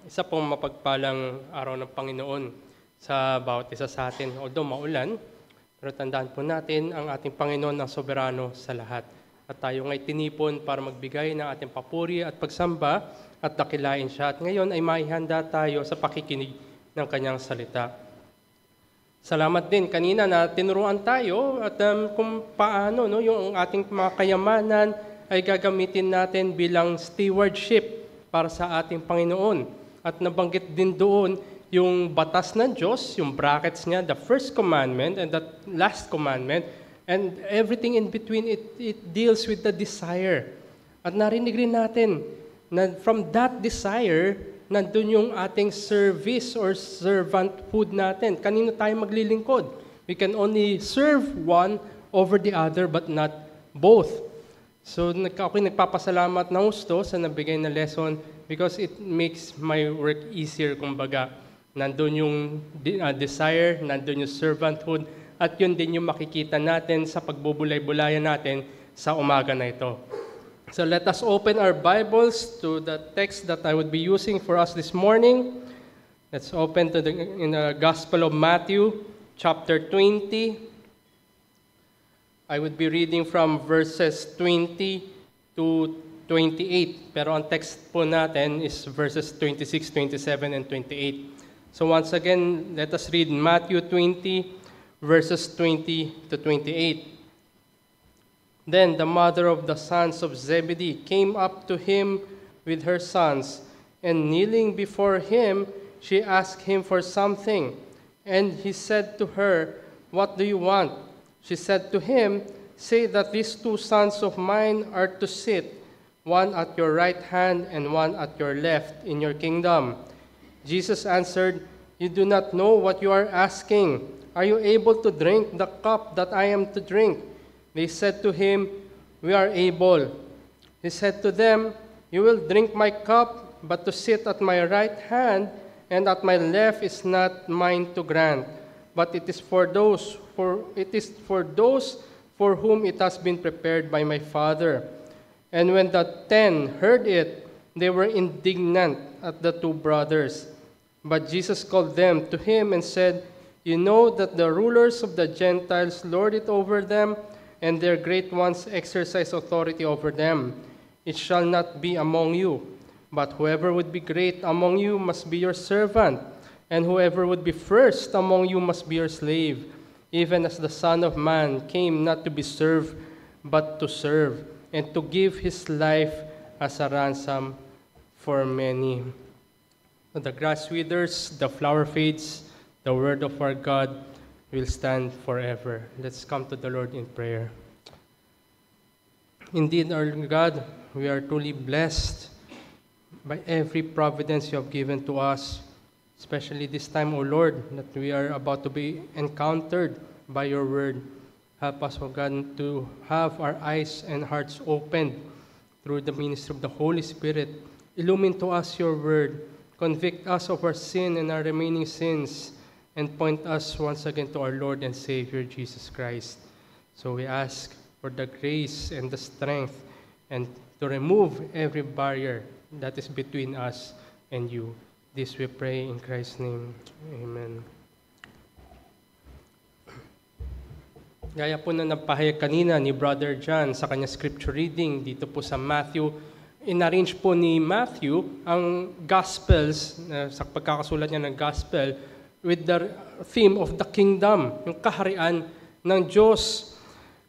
Isa pong mapagpalang araw ng Panginoon sa bawat isa sa atin. Although maulan, pero tandaan po natin ang ating Panginoon ang soberano sa lahat. At tayo ngay tinipon para magbigay ng ating papuri at pagsamba at dakilain siya. At ngayon ay maihanda tayo sa pakikinig ng kanyang salita. Salamat din kanina na tinuruan tayo at kung paano yung ating mga kayamanan ay gagamitin natin bilang stewardship para sa ating Panginoon. At nabanggit din doon yung batas ng Diyos, yung brackets niya, the first commandment and the last commandment, and everything in between, it deals with the desire. At narinig rin natin na from that desire, nandun yung ating service or servanthood natin. Kanino tayo maglilingkod? We can only serve one over the other but not both. So ako'y nagpapasalamat na gusto sa nabigay na lesson because it makes my work easier, kumbaga. Nandun yung desire, nandun yung servanthood, at yun din yung makikita natin sa pagbubulay-bulayan natin sa umaga na ito. So let us open our Bibles to the text that I would be using for us this morning. Let's open to in the Gospel of Matthew, chapter 20. I would be reading from verses 20 to 28. Pero ang text po natin is verses 26, 27, and 28. So once again, let us read Matthew 20, verses 20 to 28. Then the mother of the sons of Zebedee came up to him with her sons, and kneeling before him, she asked him for something. And he said to her, "What do you want?" She said to him, "Say that these two sons of mine are to sit, one at your right hand and one at your left, in your kingdom." Jesus answered, "You do not know what you are asking. Are you able to drink the cup that I am to drink?" They said to him, "We are able." He said to them, "You will drink my cup, but to sit at my right hand and at my left is not mine to grant, but it is for those for whom it has been prepared by my Father." And when the 10 heard it, they were indignant at the two brothers. But Jesus called them to him and said, "You know that the rulers of the Gentiles lord it over them, and their great ones exercise authority over them. It shall not be among you, but whoever would be great among you must be your servant, and whoever would be first among you must be your slave, even as the Son of Man came not to be served, but to serve, and to give his life as a ransom for many." The grass withers, the flower fades, the word of our God will stand forever. Let's come to the Lord in prayer. Indeed, our God, we are truly blessed by every providence you have given to us, especially this time, O Lord, that we are about to be encountered by your word. Help us, O God, to have our eyes and hearts opened through the ministry of the Holy Spirit. Illumine to us your word. Convict us of our sin and our remaining sins, and point us once again to our Lord and Savior, Jesus Christ. So we ask for the grace and the strength and to remove every barrier that is between us and you. This we pray in Christ's name. Amen. Gaya po na napahayag kanina ni Brother John sa kanya scripture reading dito po sa Matthew, inarrange po ni Matthew ang Gospels, sa pagkakasulat niya ng Gospel, with the theme of the kingdom, yung kaharian ng Diyos.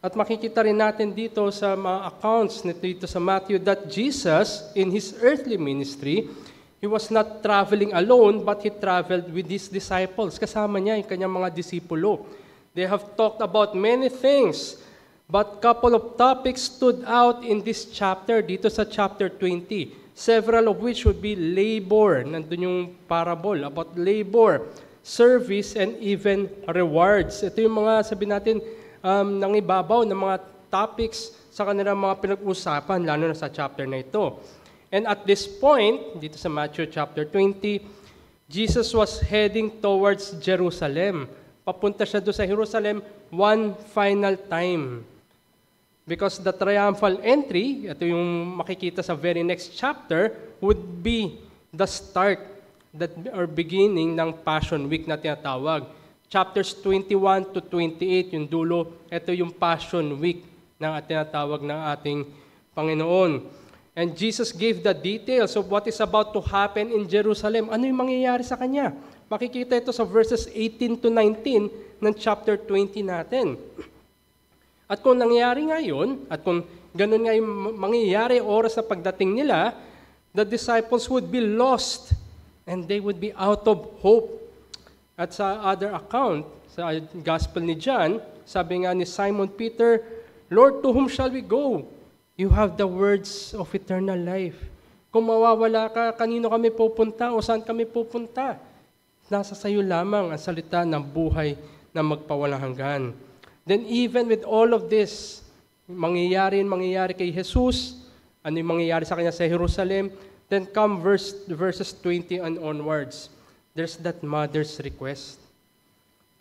At makikita rin natin dito sa mga accounts dito sa Matthew that Jesus, in His earthly ministry, He was not traveling alone, but He traveled with His disciples. Kasama niya yung kanyang mga disipulo. They have talked about many things, but couple of topics stood out in this chapter, dito sa chapter 20. Several of which would be labor. Nandun yung parable about labor, service, and even rewards. Ito yung mga, sabi natin, nangibabaw ng mga topics sa kanilang mga pinag-usapan, lalo na sa chapter na ito. And at this point, dito sa Matthew chapter 20, Jesus was heading towards Jerusalem. Papunta siya doon sa Jerusalem one final time. Because the triumphal entry, ito yung makikita sa very next chapter, would be the start or beginning ng Passion Week na tinatawag. Chapters 21 to 28, yung dulo, ito yung Passion Week na tinatawag ng ating Panginoon. And Jesus gave the details of what is about to happen in Jerusalem. Ano yung mangyayari sa Kanya? Makikita ito sa verses 18 to 19 ng chapter 20 natin. At kung nangyayari nga yun, at kung ganun nga yung mangyayari oras na pagdating nila, the disciples would be lost and they would be out of hope. At sa other account, sa Gospel ni John, sabi nga ni Simon Peter, Lord, to whom shall we go? You have the words of eternal life. Kung mawawala ka, kanino kami pupunta o saan kami pupunta? Nasa sayo lamang ang salita ng buhay na magpawalang hanggan. Then even with all of this, mangyayari kay Jesus, ano yung mangyayari sa Kanya sa Jerusalem, then come verses 20 and onwards. There's that mother's request.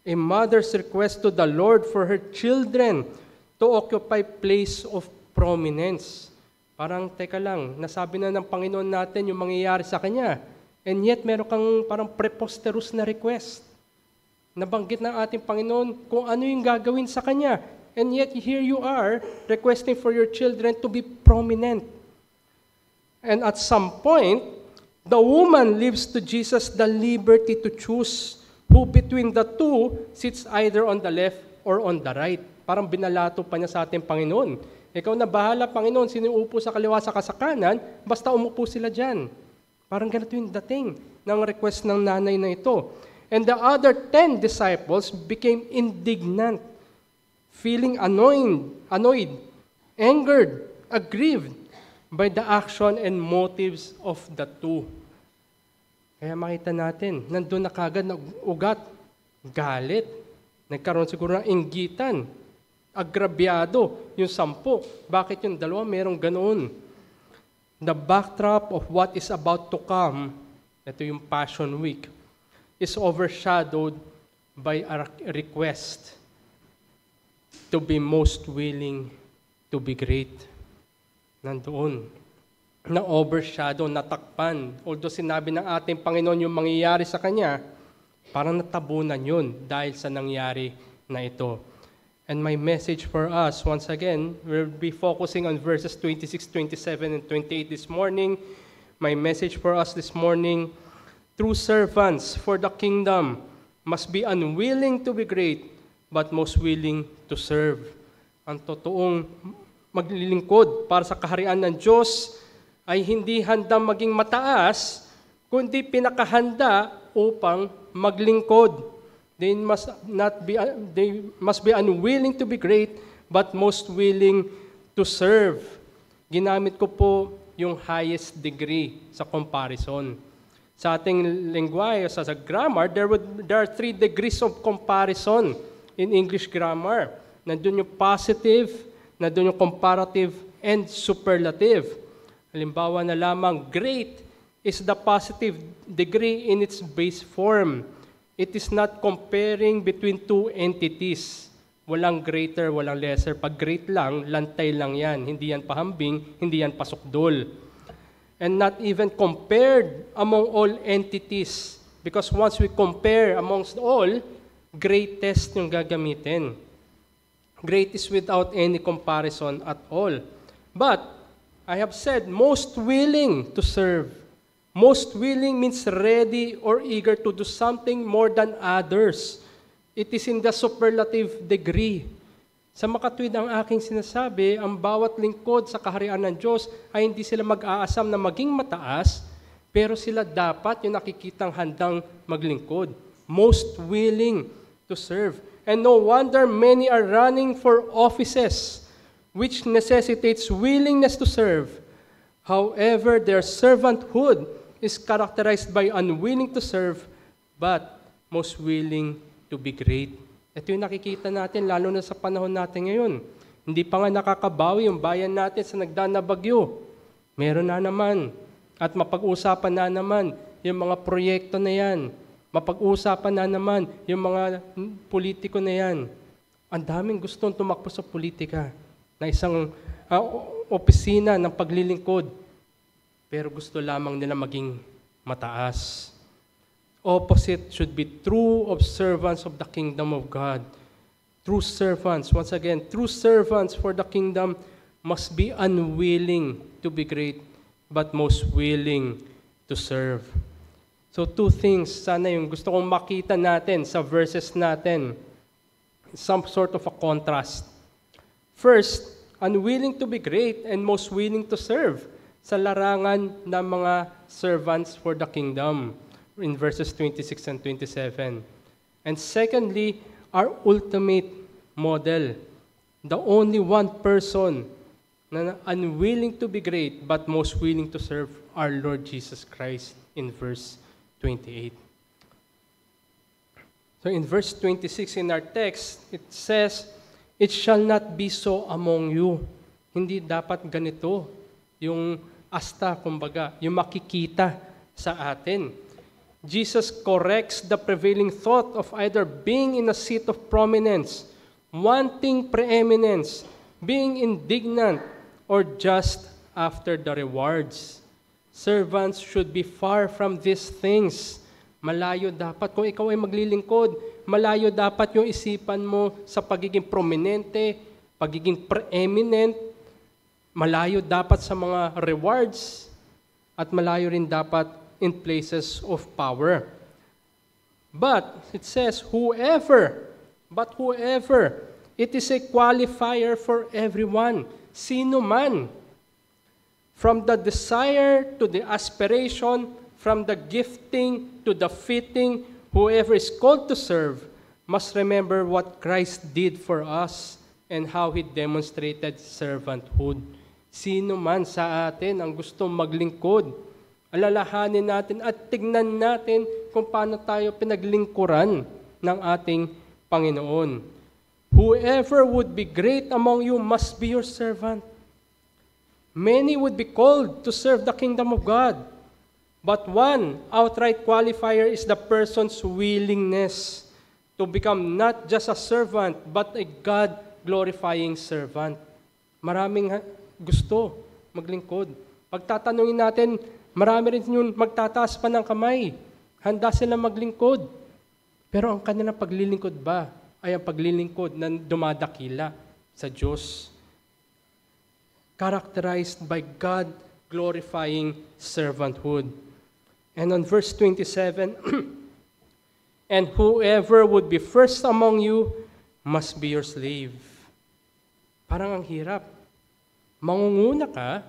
A mother's request to the Lord for her children to occupy place of prominence. Parang, teka lang, nasabi na ng Panginoon natin yung mangyayari sa Kanya. And yet, meron kang parang preposterous na request. Nabanggit ng ating Panginoon kung ano yung gagawin sa Kanya. And yet, here you are, requesting for your children to be prominent. And at some point, the woman leaves to Jesus the liberty to choose who between the two sits either on the left or on the right. Parang binalato pa niya sa ating Panginoon. Ikaw na bahala, Panginoon, sino yung upo sa kaliwa sa kasakanan, basta umupo sila dyan. Parang ganito yung dating ng request ng nanay na ito. And the other 10 disciples became indignant, feeling annoyed, angered, aggrieved by the action and motives of the two. Kaya makita natin, nandun na kagad na ugat, galit, nagkaroon siguro ng inggitan, agrabyado yung 10. Bakit yung 2 merong ganoon? The backdrop of what is about to come, ito yung Passion Week, is overshadowed by a request to be most willing to be great. Nandoon. Na-overshadow, natakpan. Although sinabi ng ating Panginoon yung mangyayari sa Kanya, parang natabunan yun dahil sa nangyari na ito. And my message for us, once again, we'll be focusing on verses 26, 27, and 28 this morning. My message for us this morning, true servants for the kingdom must be unwilling to be great, but most willing to serve. Ang totoong maglilingkod para sa kaharian ng Diyos ay hindi handang maging mataas, kundi pinakahanda upang maglingkod. They must be unwilling to be great, but most willing to serve. Ginamit ko po yung highest degree sa comparison. Sa ating lengguwahe, sa grammar, there are 3 degrees of comparison in English grammar. Nandun yung positive, nandun yung comparative, and superlative. Halimbawa na lamang, great is the positive degree in its base form. It is not comparing between 2 entities. Walang greater, walang lesser. Pag great lang, lantay lang yan. Hindi yan pahambing, hindi yan pasukdol. And not even compared among all entities. Because once we compare amongst all, greatest yung gagamitin. Great is without any comparison at all. But, I have said, most willing to serve. Most willing means ready or eager to do something more than others. It is in the superlative degree. Sa makatwid ang aking sinasabi, ang bawat lingkod sa kaharian ng Diyos ay hindi sila mag-aasam na maging mataas, pero sila dapat yung nakikitang handang maglingkod. Most willing to serve. And no wonder many are running for offices, which necessitates willingness to serve. However, their servanthood is characterized by unwilling to serve, but most willing to be great. Ito yung nakikita natin, lalo na sa panahon natin ngayon. Hindi pa nga nakakabawi yung bayan natin sa nagdaan na bagyo. Meron na naman. At mapag-usapan na naman yung mga proyekto na yan. Mapag-usapan na naman yung mga politiko na yan. Ang daming gustong tumakbo sa politika na isang opisina ng paglilingkod. Pero gusto lamang nila maging mataas. Opposite should be true observance of the kingdom of God. True servants, once again, true servants for the kingdom must be unwilling to be great, but most willing to serve. So two things, sana yung gusto kong makita natin sa verses natin. Some sort of a contrast. First, unwilling to be great and most willing to serve sa larangan ng mga servants for the kingdom in verses 26 and 27. And secondly, our ultimate model, the only one person na unwilling to be great but most willing to serve, our Lord Jesus Christ in verse 28. So in verse 26 in our text, it says, "It shall not be so among you." Hindi dapat ganito yung asta, kumbaga, yung makikita sa atin. Jesus corrects the prevailing thought of either being in a seat of prominence, wanting preeminence, being indignant, or just after the rewards. Servants should be far from these things. Malayo dapat, kung ikaw ay maglilingkod, malayo dapat yung isipan mo sa pagiging prominente, pagiging preeminent, malayo dapat sa mga rewards, at malayo rin dapat in places of power. But, it says, whoever, it is a qualifier for everyone. Sino man. From the desire to the aspiration, from the gifting to the fitting, whoever is called to serve must remember what Christ did for us and how He demonstrated servanthood. Sino man sa atin ang gustong maglingkod, alalahanin natin at tignan natin kung paano tayo pinaglingkuran ng ating Panginoon. Whoever would be great among you must be your servant. Many would be called to serve the kingdom of God. But one outright qualifier is the person's willingness to become not just a servant, but a God-glorifying servant. Maraming gusto maglingkod. Pagtatanungin natin, marami rin yun magtataas pa ng kamay. Handa sila maglingkod. Pero ang kanilang paglilingkod ba ay ang paglilingkod na dumadakila sa Diyos? Characterized by God-glorifying servanthood. And on verse 27, "And whoever would be first among you must be your slave." Parang ang hirap. Mangunguna ka,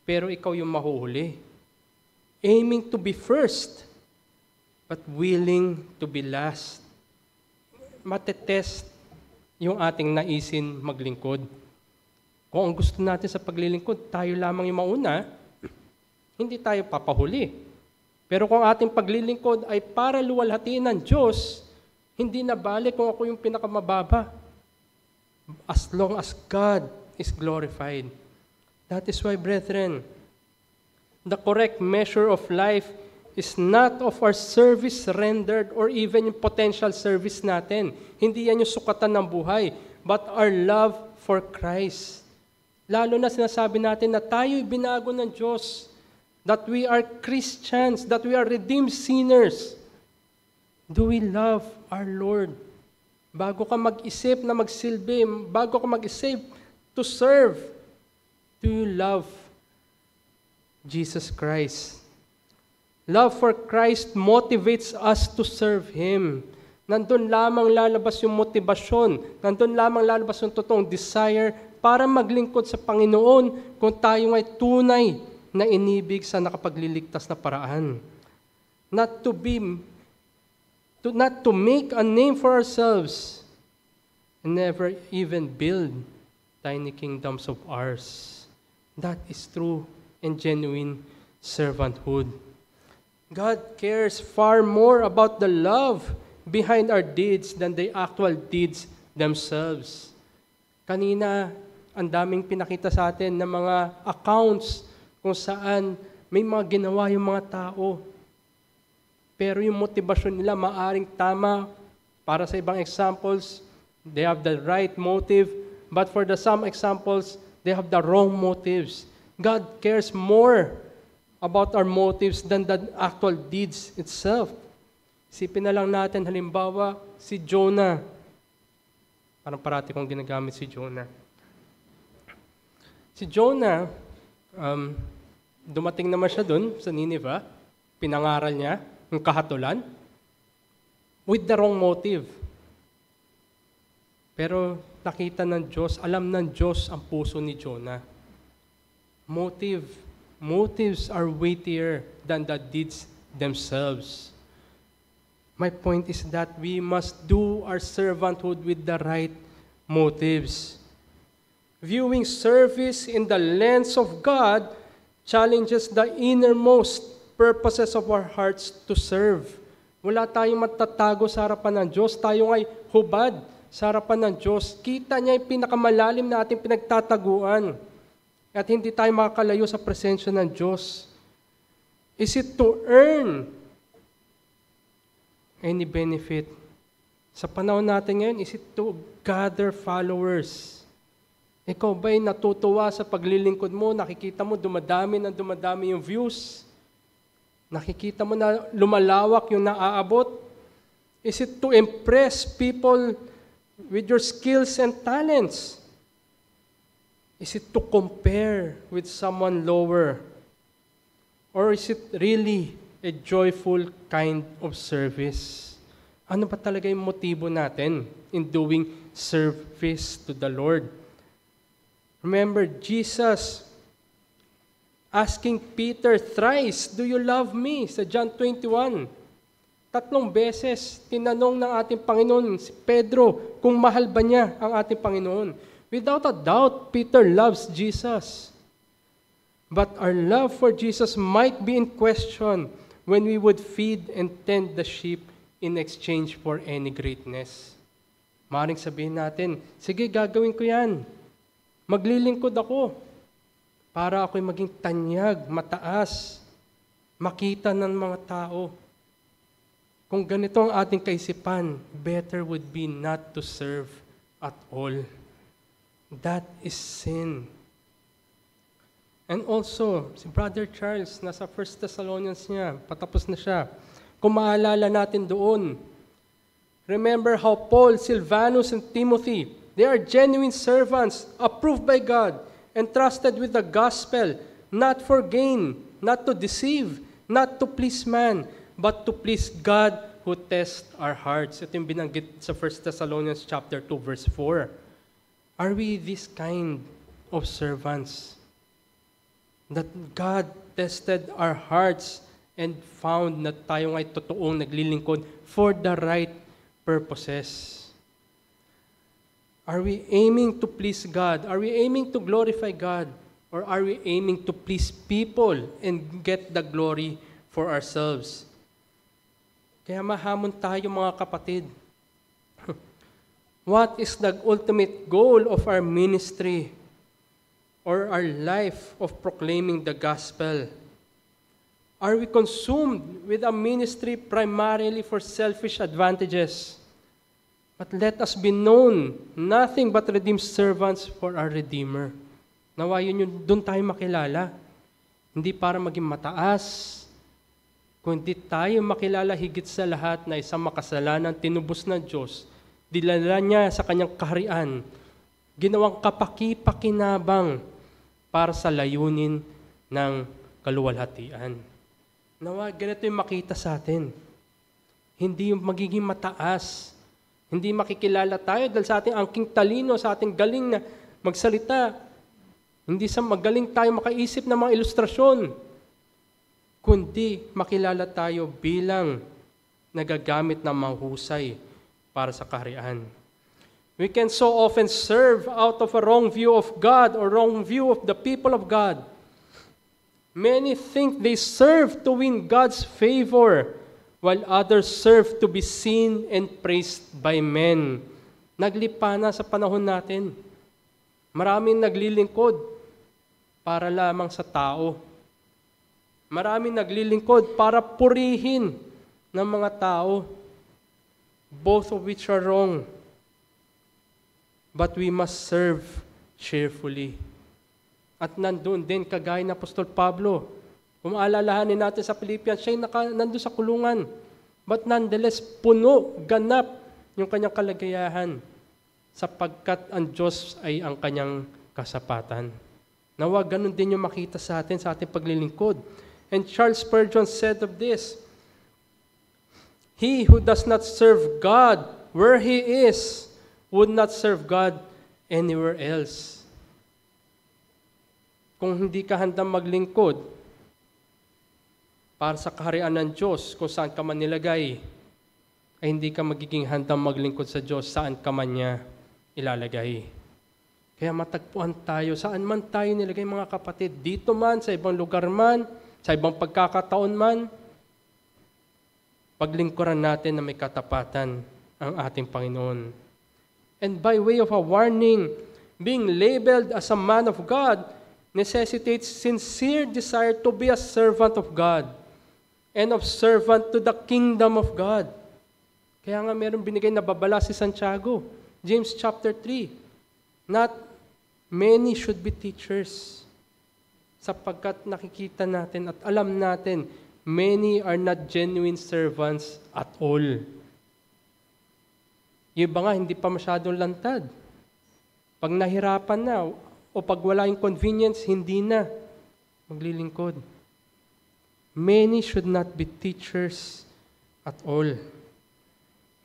pero ikaw yung mahuhuli. Aiming to be first, but willing to be last. Matetest yung ating naisin maglingkod. Kung ang gusto natin sa paglilingkod, tayo lamang yung mauna, hindi tayo papahuli. Pero kung ating paglilingkod ay para luwalhatiin ng Diyos, hindi na balik kung ako yung pinakamababa. As long as God is glorified. That is why, brethren, the correct measure of life is not of our service rendered or even yung potential service natin. Hindi yan yung sukatan ng buhay, but our love for Christ. Lalo na sinasabi natin na tayo'y binago ng Diyos, that we are Christians, that we are redeemed sinners. Do we love our Lord? Bago ka mag-isip na magsilbi, bago ka mag-isip to serve, do you love Jesus Christ? Love for Christ motivates us to serve Him. Nandun lamang lalabas yung motivasyon, nandun lamang lalabas yung totoong desire para maglingkod sa Panginoon kung tayo ay tunay na inibig sa nakapagliligtas na paraan. Not to make a name for ourselves and never even build tiny kingdoms of ours. That is true and genuine servanthood. God cares far more about the love behind our deeds than the actual deeds themselves. Kanina, ang daming pinakita sa atin ng mga accounts kung saan may mga ginawa yung mga tao. Pero yung motivasyon nila maaring tama. Para sa ibang examples, they have the right motive. But for the some examples, they have the wrong motives. God cares more about our motives than the actual deeds itself. Isipin na lang natin, halimbawa, si Jonah. Parang parati kong ginagamit si Jonah. Si Jonah, dumating naman siya dun sa Nineveh, pinangaral niya yung kahatulan with the wrong motive. Pero nakita ng Diyos, alam ng Diyos ang puso ni Jonah. Motives are weightier than the deeds themselves. My point is that we must do our servanthood with the right motives. Viewing service in the lens of God challenges the innermost purposes of our hearts to serve. Wala tayong matatago sa harapan ng Diyos. Tayo ay hubad sa harapan ng Diyos. Kita niya yung pinakamalalim na ating pinagtataguan. At hindi tayo makakalayo sa presensya ng Diyos. Is it to earn any benefit? Sa panahon natin ngayon, is it to gather followers? Ikaw ba'y natutuwa sa paglilingkod mo? Nakikita mo dumadami yung views? Nakikita mo na lumalawak yung naaabot? Is it to impress people with your skills and talents? Is it to compare with someone lower? Or is it really a joyful kind of service? Ano ba talaga yung motibo natin in doing service to the Lord? Remember, Jesus asking Peter thrice, "Do you love me?" Sa John 21. 3 beses, tinanong ng ating Panginoon si Pedro kung mahal ba niya ang ating Panginoon. Without a doubt, Peter loves Jesus. But our love for Jesus might be in question when we would feed and tend the sheep in exchange for any greatness. Maaaring sabihin natin, sige, gagawin ko yan. Maglilingkod ako para ako'y maging tanyag, mataas, makita ng mga tao. Kung ganito ang ating kaisipan, better would be not to serve at all. That is sin. And also, si Brother Charles, nasa 1 Thessalonians niya, patapos na siya. Kung maalala natin doon, remember how Paul, Silvanus, and Timothy, they are genuine servants, approved by God, entrusted with the gospel, not for gain, not to deceive, not to please man, but to please God who tests our hearts. Ito yung binanggit sa 1 Thessalonians chapter 2, verse 4. Are we this kind of servants? That God tested our hearts and found na tayo ay totoong naglilingkod for the right purposes. Are we aiming to please God? Are we aiming to glorify God? Or are we aiming to please people and get the glory for ourselves? Kaya mahamon tayo mga kapatid. What is the ultimate goal of our ministry or our life of proclaiming the gospel? Are we consumed with a ministry primarily for selfish advantages? But let us be known, nothing but redeemed servants for our Redeemer. Nawa yun doon tayo makilala. Hindi para maging mataas, kundi tayo makilala higit sa lahat na isang makasalanan tinubos ng Diyos. Dinala niya sa kanyang kaharian, ginawang kapaki-pakinabang para sa layunin ng kaluwalhatian. Nawa, ganito yung makita sa atin. Hindi yung magiging mataas. Hindi makikilala tayo dahil sa ating angking talino, sa ating galing na magsalita. Hindi sa magaling tayo makaisip ng mga ilustrasyon. Kundi makilala tayo bilang nagagamit ng mahusay para sa kaharian. We can so often serve out of a wrong view of God or wrong view of the people of God. Many think they serve to win God's favor, while others serve to be seen and praised by men. Naglipa na sa panahon natin. Maraming naglilingkod para lamang sa tao. Maraming naglilingkod para purihin ng mga tao, both of which are wrong. But we must serve cheerfully. At nandun din, kagaya ng Apostol Pablo, Kung maalalahanin natin sa Philippians, siya nandun sa kulungan. But nonetheless, puno, ganap yung kanyang kalagayahan sapagkat ang Diyos ay ang kanyang kasapatan. Nawa, ganun din yung makita sa ating paglilingkod. And Charles Spurgeon said of this, "He who does not serve God where he is would not serve God anywhere else." Kung hindi ka handang maglingkod para sa kaharian ng Diyos, kung saan ka man nilagay, ay hindi ka magiging handang maglingkod sa Diyos saan ka man niya ilalagay. Kaya matagpuan tayo, saan man tayo nilagay mga kapatid, dito man, sa ibang lugar man, sa ibang pagkakataon man, paglingkuran natin na may katapatan ang ating Panginoon. And by way of a warning, being labeled as a man of God necessitates sincere desire to be a servant of God and of servant to the kingdom of God. Kaya nga meron binigay na babala si Santiago, James chapter 3, not many should be teachers, sapagkat nakikita natin at alam natin, many are not genuine servants at all. Yung iba nga, hindi pa masyadong lantad. Pag nahirapan na, o pag wala yung convenience, hindi na maglilingkod. Many should not be teachers at all.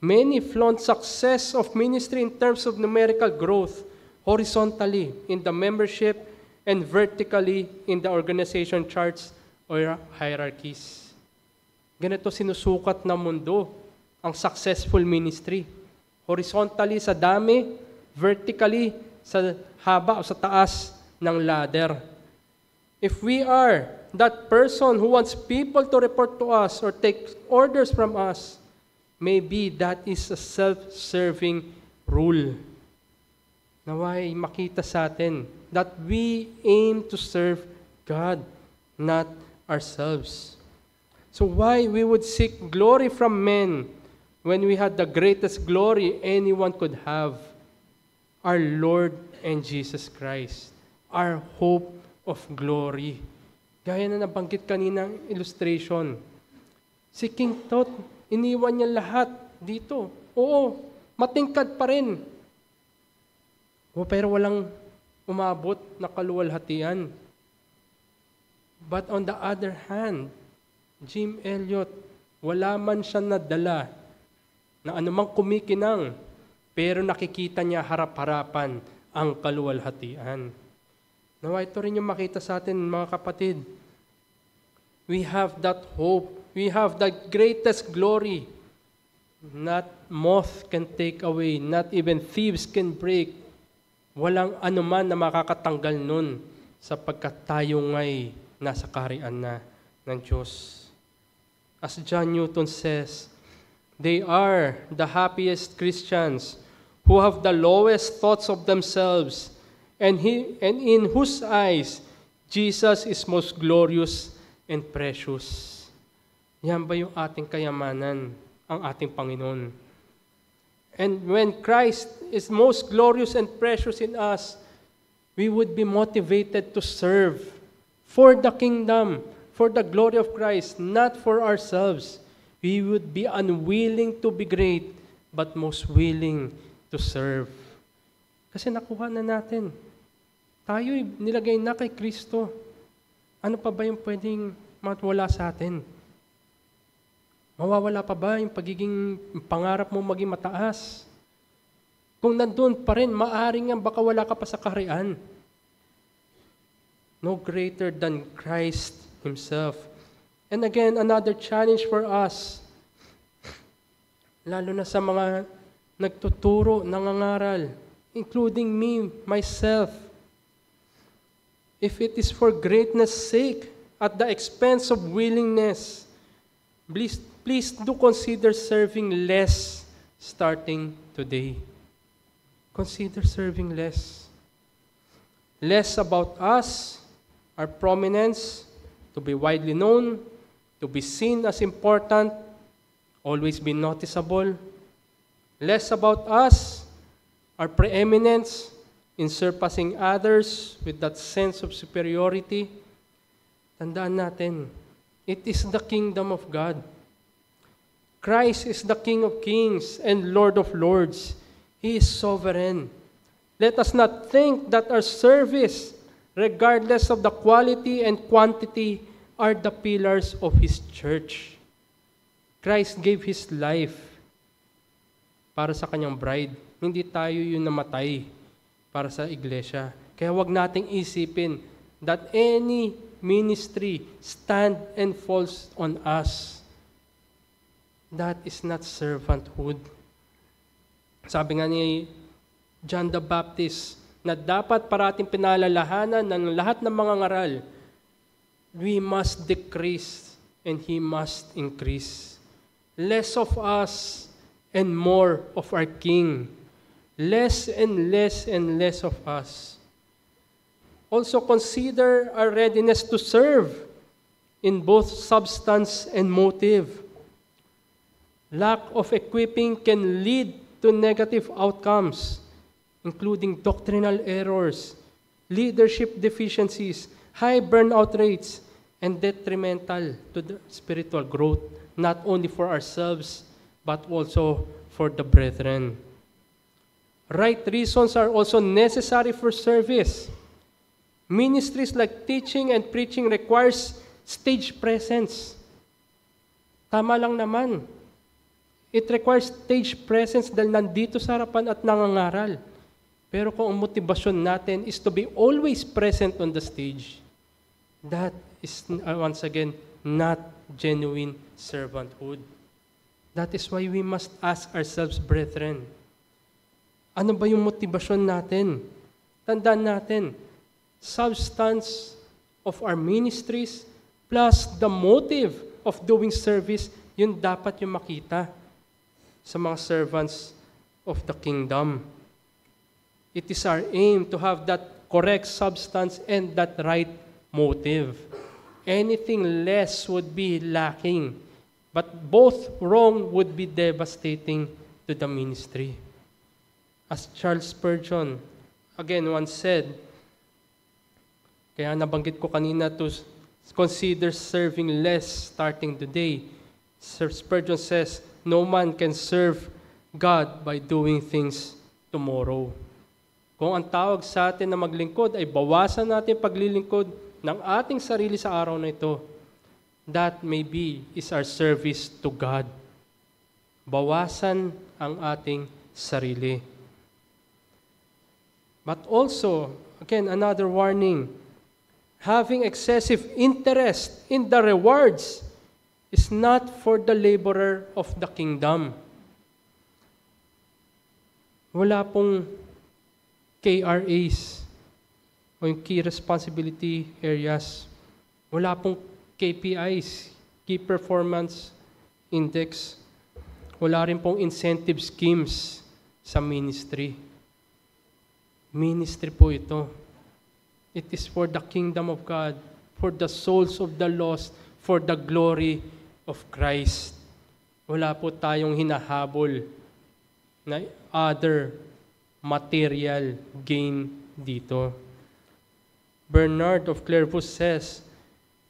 Many flaunt success of ministry in terms of numerical growth, horizontally in the membership and vertically in the organization charts or hierarchies. Ganito sinusukat ng mundo ang successful ministry. Horizontally sa dami, vertically sa haba o sa taas ng ladder. If we are that person who wants people to report to us or take orders from us, maybe that is a self-serving rule. Naway makita sa atin that we aim to serve God, not ourselves. So why we would seek glory from men when we had the greatest glory anyone could have? Our Lord and Jesus Christ, our hope of glory. Gaya na nabanggit kaninang illustration. Si King Tut, iniwan niya lahat dito. Oo, matingkad pa rin. Pero walang umabot na kaluwalhatian. But on the other hand, Jim Elliot, wala man siya nadala na anumang kumikinang, pero nakikita niya harap-harapan ang kaluwalhatian. Nawa ito rin yung makita sa atin, mga kapatid. We have that hope. We have that greatest glory. Not moth can take away, not even thieves can break. Walang anuman na makakatanggal nun sapagkat tayo nga'y nasa kaharian na ng Diyos. As John Newton says, they are the happiest Christians who have the lowest thoughts of themselves and in whose eyes Jesus is most glorious and precious. Yan ba yung ating kayamanan, ang ating Panginoon? And when Christ is most glorious and precious in us, we would be motivated to serve for the kingdom, for the glory of Christ, not for ourselves. We would be unwilling to be great, but most willing to serve. Kasi nakuha na natin. Tayo'y nilagay na kay Kristo. Ano pa ba yung pwedeng mawala sa atin? Mawawala pa ba yung pagiging pangarap mo maging mataas? Kung nandun pa rin, maaring nga baka wala ka pa sa kaharian. No greater than Christ Himself. And again, another challenge for us, lalo na sa mga nagtuturo, nangangaral, including me, myself. If it is for greatness' sake, at the expense of willingness, please do consider serving less starting today. Consider serving less. Less about us, our prominence, to be widely known, to be seen as important, always be noticeable. Less about us, our preeminence in surpassing others with that sense of superiority. Tandaan natin, it is the kingdom of God. Christ is the King of kings and Lord of lords. He is sovereign. Let us not think that our service, regardless of the quality and quantity, are the pillars of His church. Christ gave His life para sa Kanyang bride. Hindi tayo yung namatay para sa iglesia. Kaya wag nating isipin that any ministry stand and falls on us. That is not servanthood. Sabi nga ni John the Baptist na dapat parating pinalalahanan ng lahat ng mga ngaral, we must decrease and He must increase. Less of us and more of our King. Less and less and less of us. Also consider our readiness to serve in both substance and motive. Lack of equipping can lead to negative outcomes, including doctrinal errors, leadership deficiencies, high burnout rates, and detrimental to the spiritual growth, not only for ourselves, but also for the brethren. Right reasons are also necessary for service. Ministries like teaching and preaching requires stage presence. Tama lang naman. It requires stage presence dahil nandito sa harapan at nangangaral. Pero kung ang motibasyon natin is to be always present on the stage, that is, once again, not genuine servanthood. That is why we must ask ourselves, brethren, ano ba yung motibasyon natin? Tandaan natin, substance of our ministries plus the motive of doing service, yun dapat yung makita sa mga servants of the kingdom. It is our aim to have that correct substance and that right motive. Anything less would be lacking, but both wrong would be devastating to the ministry. As Charles Spurgeon again once said, kaya nabanggit ko kanina to consider serving less starting today. Sir Spurgeon says, no man can serve God by doing things tomorrow. Kung ang tawag sa atin na maglingkod ay bawasan natin paglilingkod ng ating sarili sa araw na ito, that maybe is our service to God. Bawasan ang ating sarili. But also, again, another warning, having excessive interest in the rewards is not for the laborer of the kingdom. Wala pong KRAs o yung Key Responsibility Areas. Wala pong KPIs, Key Performance Index. Wala rin pong incentive schemes sa ministry. Ministry po ito. It is for the kingdom of God, for the souls of the lost, for the glory of Christ. Wala po tayong hinahabol na other material gain dito. Bernard of Clairvaux says,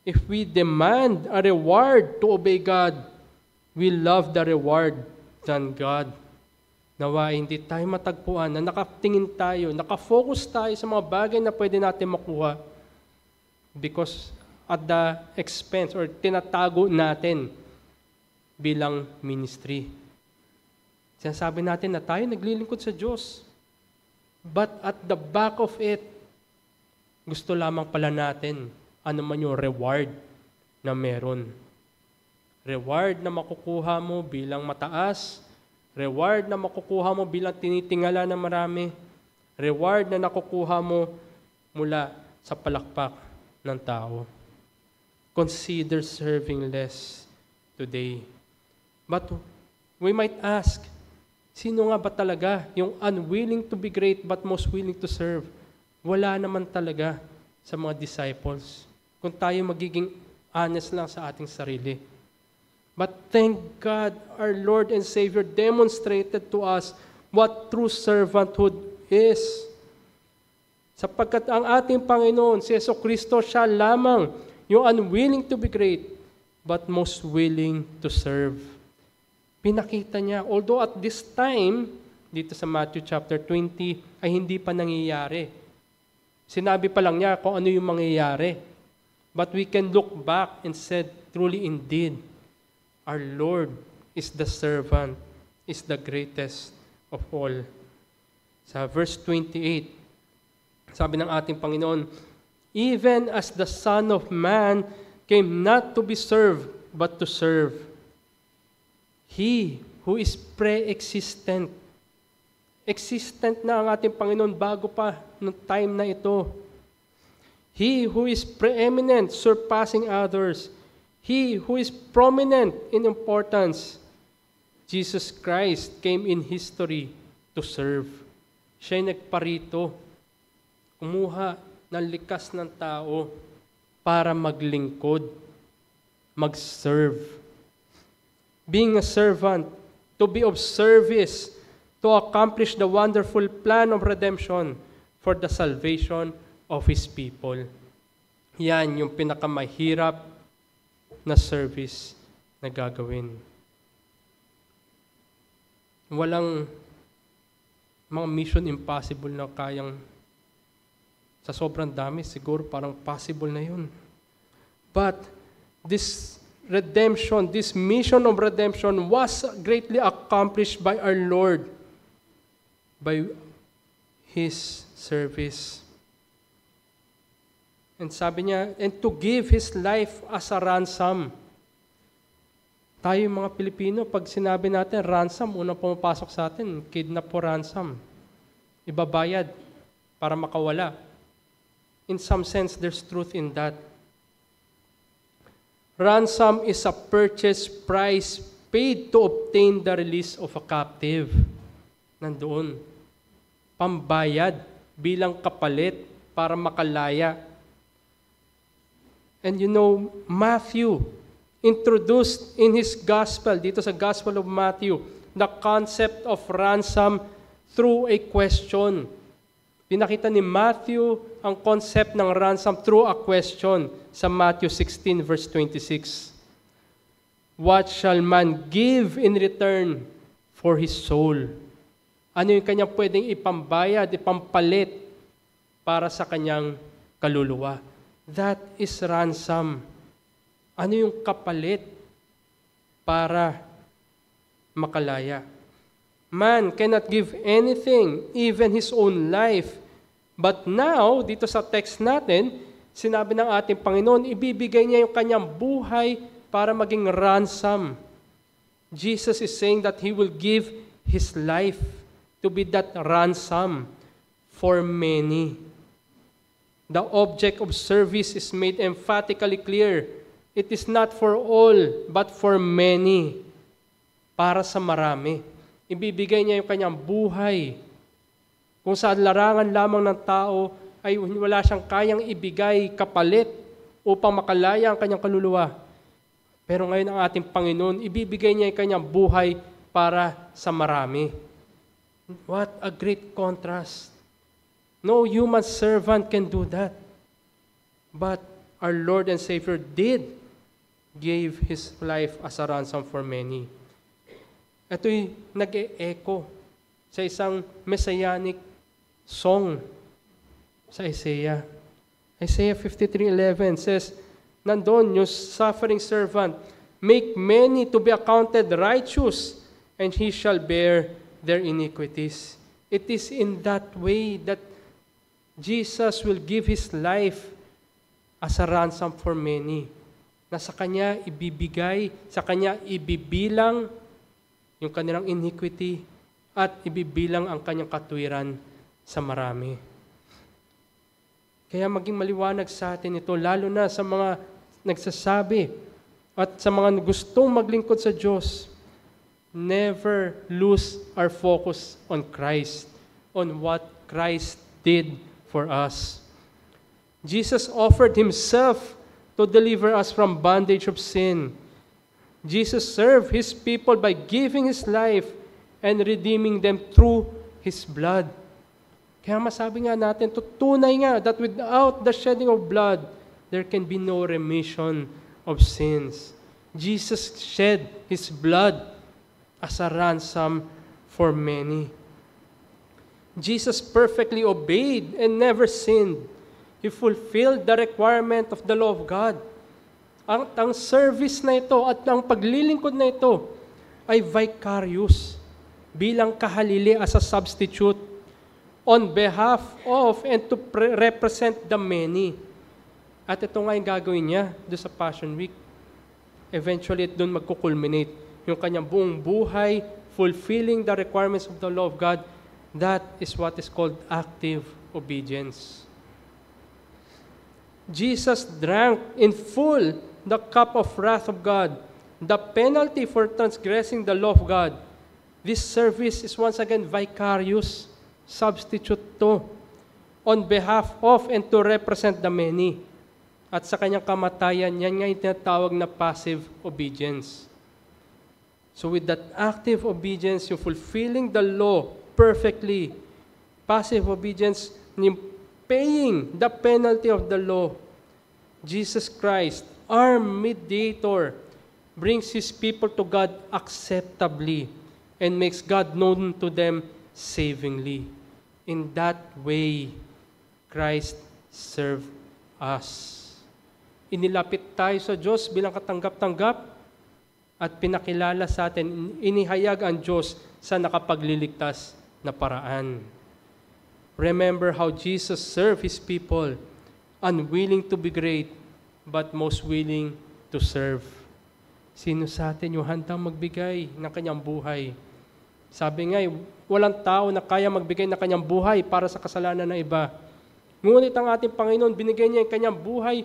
if we demand a reward to obey God, we love the reward than God. Nawa hindi tayo matagpuan na nakatingin tayo, nakafocus tayo sa mga bagay na pwede natin makuha because at the expense or tinatago natin bilang ministry. Sinasabi natin na tayo naglilingkod sa Diyos. But at the back of it, gusto lamang pala natin ano man yung reward na meron. Reward na makukuha mo bilang mataas, reward na makukuha mo bilang tinitingala na marami, reward na nakukuha mo mula sa palakpak ng tao. Consider serving less today. But we might ask, sino nga ba talaga yung unwilling to be great but most willing to serve? Wala naman talaga sa mga disciples. Kung tayo magiging honest lang sa ating sarili. But thank God, our Lord and Savior demonstrated to us what true servanthood is. Sapagkat ang ating Panginoon, si Jesucristo, siya lamang Yung unwilling to be great, but most willing to serve. Pinakita niya, although at this time, dito sa Matthew chapter 20, ay hindi pa nangyayari. Sinabi pa lang niya kung ano yung mangyayari. But we can look back and said, truly indeed, our Lord is the servant, is the greatest of all. Sa verse 28, sabi ng ating Panginoon, even as the Son of Man came not to be served, but to serve. He who is pre-existent. Existent na ang ating Panginoon bago pa ng time na ito. He who is preeminent, surpassing others. He who is prominent in importance. Jesus Christ came in history to serve. Siya'y nagparito, kumuha ng likas ng tao para maglingkod, mag-serve. Being a servant, to be of service, to accomplish the wonderful plan of redemption for the salvation of His people. Yan yung pinakamahirap na service na gagawin. Walang mga mission impossible na kayang sa sobrang dami, siguro parang possible na yun. But this redemption, this mission of redemption was greatly accomplished by our Lord by His service. And sabi niya, and to give His life as a ransom. Tayo mga Pilipino, pag sinabi natin ransom, unang pumapasok sa atin, kidnap o ransom. Ibabayad para makawala. In some sense, there's truth in that. Ransom is a purchase price paid to obtain the release of a captive. Nandoon. Pambayad bilang kapalit para makalaya. And you know, Matthew introduced in his gospel, dito sa Gospel of Matthew, the concept of ransom through a question. Pinakita ni Matthew ang concept ng ransom through a question sa Matthew 16 verse 26. What shall man give in return for his soul? Ano yung kanyang pwedeng ipambayad, ipampalit para sa kanyang kaluluwa? That is ransom. Ano yung kapalit para makalaya? Man cannot give anything, even his own life. But now, dito sa text natin, sinabi ng ating Panginoon, ibibigay niya yung kanyang buhay para maging ransom. Jesus is saying that He will give His life to be that ransom for many. The object of service is made emphatically clear. It is not for all, but for many. Para sa marami. Ibibigay niya yung kanyang buhay. Kung sa larangan lamang ng tao ay wala siyang kayang ibigay kapalit upang makalaya ang kanyang kaluluwa. Pero ngayon ang ating Panginoon, ibibigay niya yung kanyang buhay para sa marami. What a great contrast. No human servant can do that. But our Lord and Savior did gave His life as a ransom for many. Ito'y nag-e-echo sa isang messianic song sa Isaiah. Isaiah 53:11 says, nandun yung suffering servant, make many to be accounted righteous, and he shall bear their iniquities. It is in that way that Jesus will give His life as a ransom for many. Na sa Kanya ibibigay, sa Kanya ibibilang yung kanilang iniquity at ibibilang ang Kanyang katwiran sa marami. Kaya maging maliwanag sa atin ito, lalo na sa mga nagsasabi at sa mga gustong maglingkod sa Diyos, never lose our focus on Christ, on what Christ did for us. Jesus offered Himself to deliver us from bondage of sin. Jesus served His people by giving His life and redeeming them through His blood. Kaya masabi nga natin, tutunay nga that without the shedding of blood, there can be no remission of sins. Jesus shed His blood as a ransom for many. Jesus perfectly obeyed and never sinned. He fulfilled the requirement of the law of God. Ang service na ito at ang paglilingkod na ito ay vicarious bilang kahalili as a substitute on behalf of and to represent the many. At ito nga yung gagawin niya doon sa Passion Week. Eventually, doon magkukulminate yung kanyang buong buhay, fulfilling the requirements of the law of God. That is what is called active obedience. Jesus drank in full the cup of wrath of God, the penalty for transgressing the law of God. This service is once again vicarious, substitute to, on behalf of and to represent the many. At sa kanyang kamatayan, yan nga yung tinatawag na passive obedience. So with that active obedience, yung fulfilling the law perfectly, passive obedience, yung paying the penalty of the law, Jesus Christ, our mediator, brings His people to God acceptably and makes God known to them savingly. In that way, Christ served us. Inilapit tayo sa Diyos bilang katanggap-tanggap at pinakilala sa atin, inihayag ang Diyos sa nakapagliligtas na paraan. Remember how Jesus served His people, unwilling to be great, but most willing to serve. Sino sa atin yung handang magbigay ng kanyang buhay? Sabi nga, walang tao na kaya magbigay ng kanyang buhay para sa kasalanan ng iba. Ngunit ang ating Panginoon, binigay niya yung kanyang buhay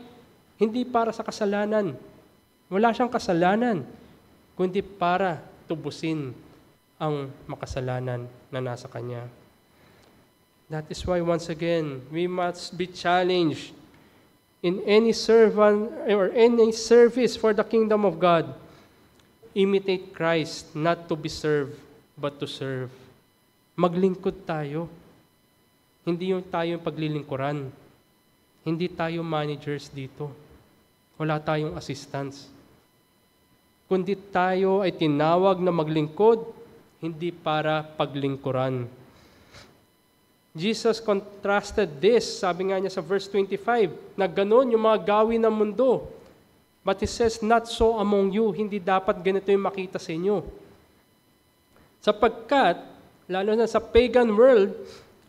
hindi para sa kasalanan. Wala siyang kasalanan, kundi para tubusin ang makasalanan na nasa Kanya. That is why once again, we must be challenged in any servant or any service for the kingdom of God. Imitate Christ, not to be served, but to serve. Maglingkod tayo. Hindi yung tayo yung paglilingkuran. Hindi tayo managers dito. Wala tayong assistants. Kundi tayo ay tinawag na maglingkod, hindi para paglingkuran. Jesus contrasted this, sabi nga niya sa verse 25, na ganon yung mga gawin ng mundo. But He says, not so among you, hindi dapat ganito yung makita sa inyo. Sapagkat, lalo na sa pagan world,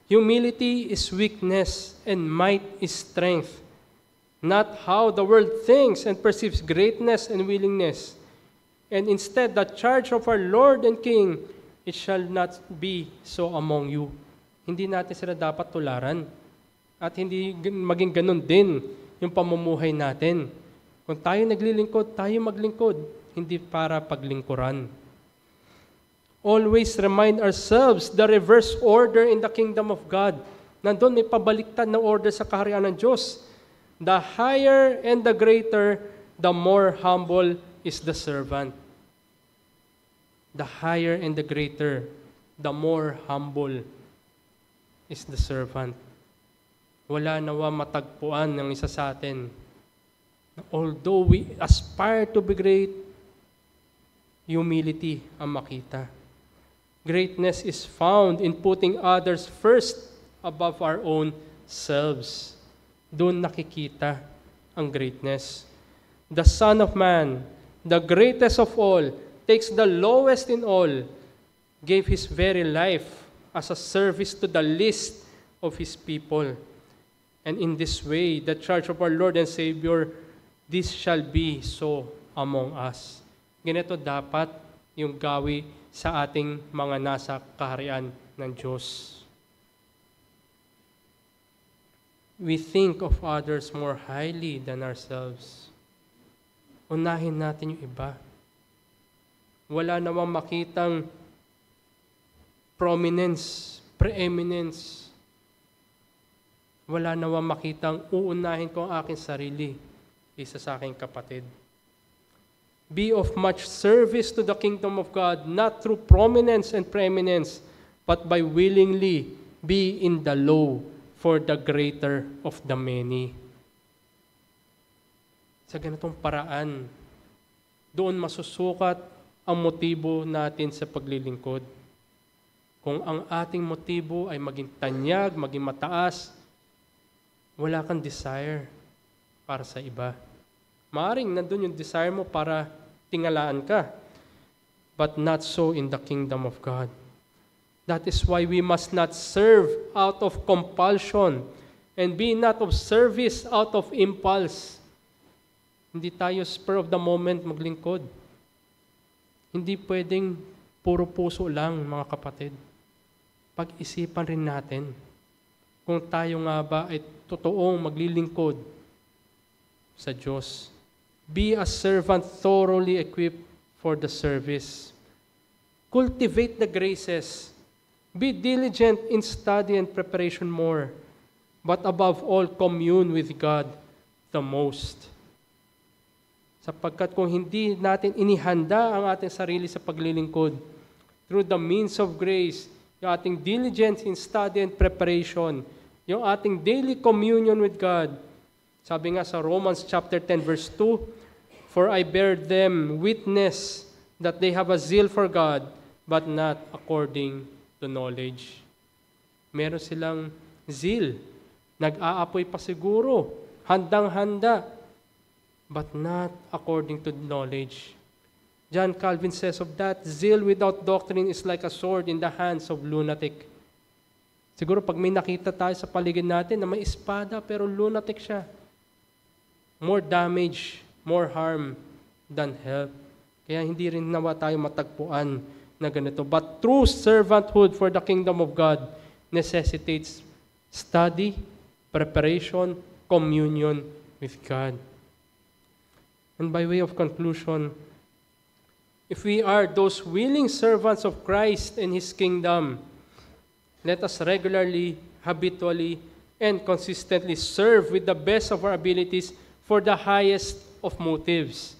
humility is weakness and might is strength. Not how the world thinks and perceives greatness and willingness. And instead, the charge of our Lord and King, it shall not be so among you. Hindi natin sila dapat tularan. At hindi maging ganun din yung pamumuhay natin. Kung tayo naglilingkod, tayo maglingkod. Hindi para paglingkuran. Always remind ourselves the reverse order in the kingdom of God. Nandun may pabaliktad na order sa kaharian ng Diyos. The higher and the greater, the more humble is the servant. The higher and the greater, the more humble is the servant. Wala nawa matagpuan ng isa sa atin. Although we aspire to be great, humility ang makita. Greatness is found in putting others first above our own selves. Doon nakikita ang greatness. The Son of Man, the greatest of all, takes the lowest in all, gave His very life as a service to the least of His people. And in this way, the church of our Lord and Savior, this shall be so among us. Ganito dapat yung gawi sa ating mga nasa kaharian ng Diyos. We think of others more highly than ourselves. Unahin natin yung iba. Wala namang makitang prominence, preeminence. Wala namang makitang uunahin ko ang aking sarili isa sa aking kapatid. Be of much service to the kingdom of God, not through prominence and preeminence, but by willingly be in the low for the greater of the many. Sa ganitong paraan, doon masusukat ang motibo natin sa paglilingkod. Kung ang ating motibo ay maging tanyag, maging mataas, wala kang desire para sa iba. Maaring nandun yung desire mo para tingalaan ka, but not so in the kingdom of God. That is why we must not serve out of compulsion and be not of service out of impulse. Hindi tayo spur of the moment maglingkod. Hindi pwedeng puro puso lang, mga kapatid. Pag-isipan rin natin kung tayo nga ba ay totoong maglilingkod sa Diyos. Be a servant thoroughly equipped for the service. Cultivate the graces. Be diligent in study and preparation more. But above all, commune with God the most. Sapagkat kung hindi natin inihanda ang ating sarili sa paglilingkod, through the means of grace, yung ating diligence in study and preparation, yung ating daily communion with God. Sabi nga sa Romans chapter 10 verse 2, "For I bear them witness that they have a zeal for God, but not according to knowledge." Meron silang zeal. Nag-aapoy pa siguro, handang-handa, but not according to knowledge. John Calvin says of that, "Zeal without doctrine is like a sword in the hands of lunatic." Siguro pag may nakita tayo sa paligid natin na may espada pero lunatic siya, more damage, more harm than help. Kaya hindi rin nawa tayo matagpuan na ganito. But true servanthood for the kingdom of God necessitates study, preparation, communion with God. And by way of conclusion, if we are those willing servants of Christ and His kingdom, let us regularly, habitually, and consistently serve with the best of our abilities for the highest of motives,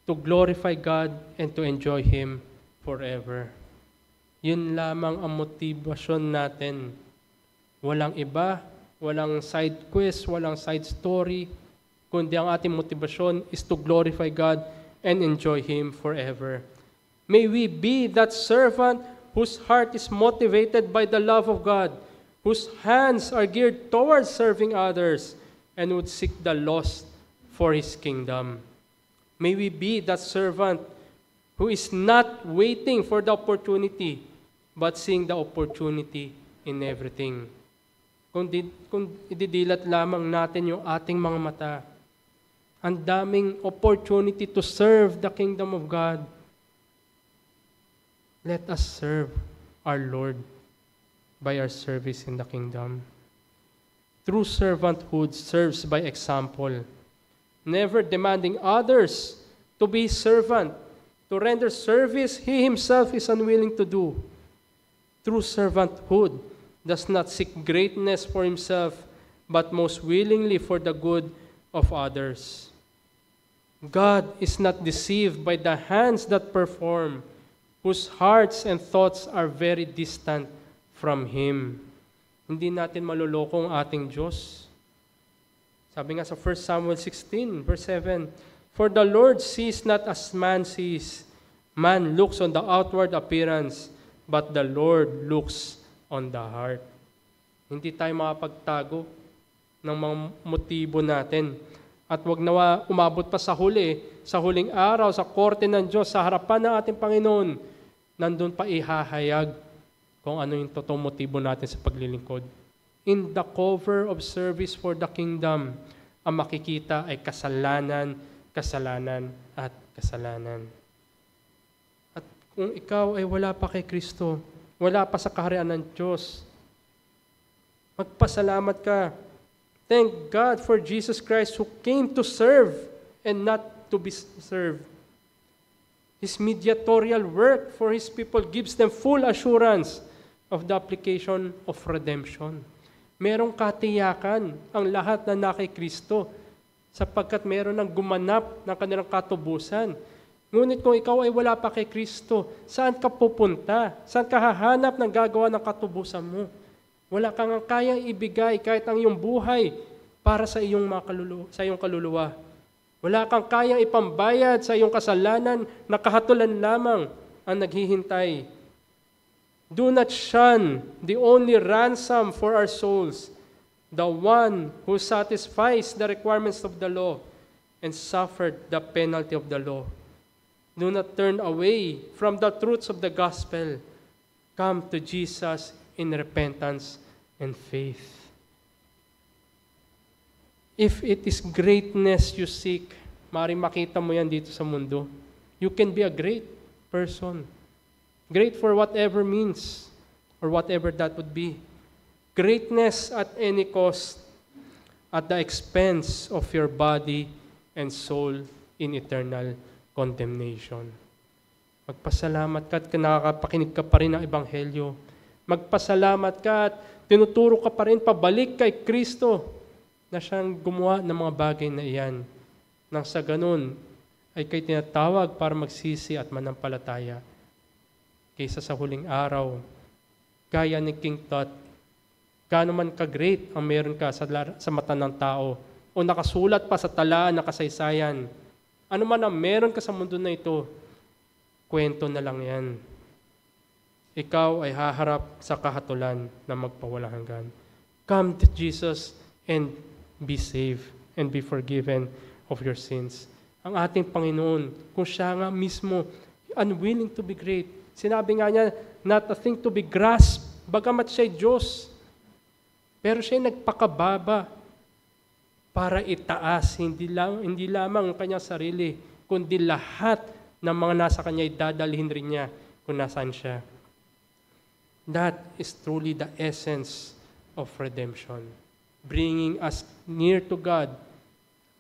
to glorify God and to enjoy Him forever. Yun lamang ang motibasyon natin. Walang iba, walang side quest, walang side story, kundi ang ating motibasyon is to glorify God and enjoy Him forever. May we be that servant whose heart is motivated by the love of God, whose hands are geared towards serving others, and would seek the lost for His kingdom. May we be that servant who is not waiting for the opportunity, but seeing the opportunity in everything. Kung ididilat lamang natin yung ating mga mata, ang daming opportunity to serve the kingdom of God. Let us serve our Lord by our service in the kingdom. True servanthood serves by example, never demanding others to be servant, to render service he himself is unwilling to do. True servanthood does not seek greatness for himself, but most willingly for the good of others. God is not deceived by the hands that perform, whose hearts and thoughts are very distant from Him. Hindi natin maluloko ang ating Diyos. Sabi nga sa 1 Samuel 16, verse 7, "For the Lord sees not as man sees. Man looks on the outward appearance, but the Lord looks on the heart." Hindi tayo makapagtago ng mga motibo natin. At wag nawa umabot pa sa huling araw, sa korte ng Diyos, sa harapan ng ating Panginoon, nandun pa ihahayag kung ano yung totoong motibo natin sa paglilingkod. In the cover of service for the kingdom, ang makikita ay kasalanan, kasalanan, at kasalanan. At kung ikaw ay wala pa kay Kristo, wala pa sa kaharian ng Diyos, magpasalamat ka. Thank God for Jesus Christ who came to serve and not to be served. His mediatorial work for His people gives them full assurance of the application of redemption. Merong katiyakan ang lahat na na kay Kristo sapagkat meron ng gumanap ng kanilang katubusan. Ngunit kung ikaw ay wala pa kay Kristo, saan ka pupunta? Saan ka hahanap ng gagawa ng katubusan mo? Wala kang kayang ibigay kahit ang iyong buhay para sa iyong kaluluwa. Wala kang kayang ipambayad sa iyong kasalanan, nakahatulan lamang ang naghihintay. Do not shun the only ransom for our souls, the one who satisfies the requirements of the law and suffered the penalty of the law. Do not turn away from the truths of the gospel. Come to Jesus in repentance and faith. If it is greatness you seek, maaaring makita mo yan dito sa mundo. You can be a great person. Great for whatever means or whatever that would be. Greatness at any cost, at the expense of your body and soul in eternal condemnation. Magpasalamat ka at nakakapakinig ka pa rin ng Ebanghelyo. Magpasalamat ka at tinuturo ka pa rin pabalik kay Kristo na siyang gumawa ng mga bagay na iyan. Nang sa ganun, ay kayo tinatawag para magsisi at manampalataya. Kaysa sa huling araw, gaya ni King Tut, gaano man ka-great ang meron ka sa mata ng tao, o nakasulat pa sa talaan na kasaysayan, ano man ang meron ka sa mundo na ito, kwento na lang yan. Ikaw ay haharap sa kahatulan na magpawalang hanggan. Come to Jesus and be saved and be forgiven of your sins. Ang ating Panginoon, kung siya nga mismo, unwilling to be great. Sinabi nga niya, not a thing to be grasped, bagamat siya'y Diyos. Pero siya'y nagpakababa para itaas, hindi lamang ang kanyang sarili, kundi lahat ng mga nasa kanya ay dadalhin rin niya kung nasaan siya. That is truly the essence of redemption. Bringing us near to God,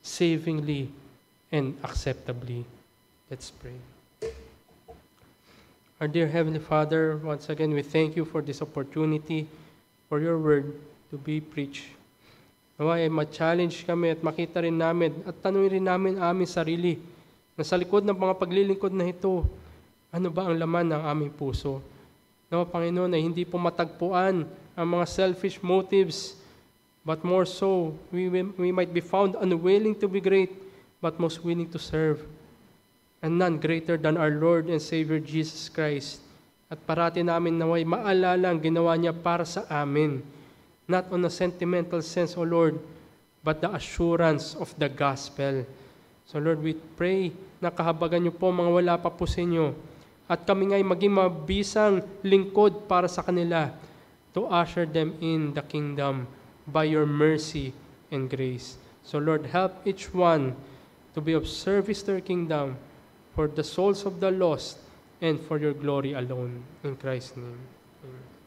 savingly and acceptably. Let's pray. Our dear Heavenly Father, once again, we thank you for this opportunity, for your word to be preached. Naway ay ma-challenge kami at makita rin namin at tanungin rin namin aming sarili na sa likod ng mga paglilingkod na ito, ano ba ang laman ng aming puso? Nawa, Panginoon, ay hindi po matagpuan ang mga selfish motives, but more so, we might be found unwilling to be great, but most willing to serve. And none greater than our Lord and Savior Jesus Christ. At parati namin naway maalala ang ginawa niya para sa amin. Not on a sentimental sense, O Lord, but the assurance of the gospel. So Lord, we pray na kahabagan niyo po mga wala pa po sa inyo. At kami nga'y maging mabisang lingkod para sa kanila to usher them in the kingdom by your mercy and grace. So Lord, help each one to be of service to your kingdom for the souls of the lost and for your glory alone. In Christ's name. Amen.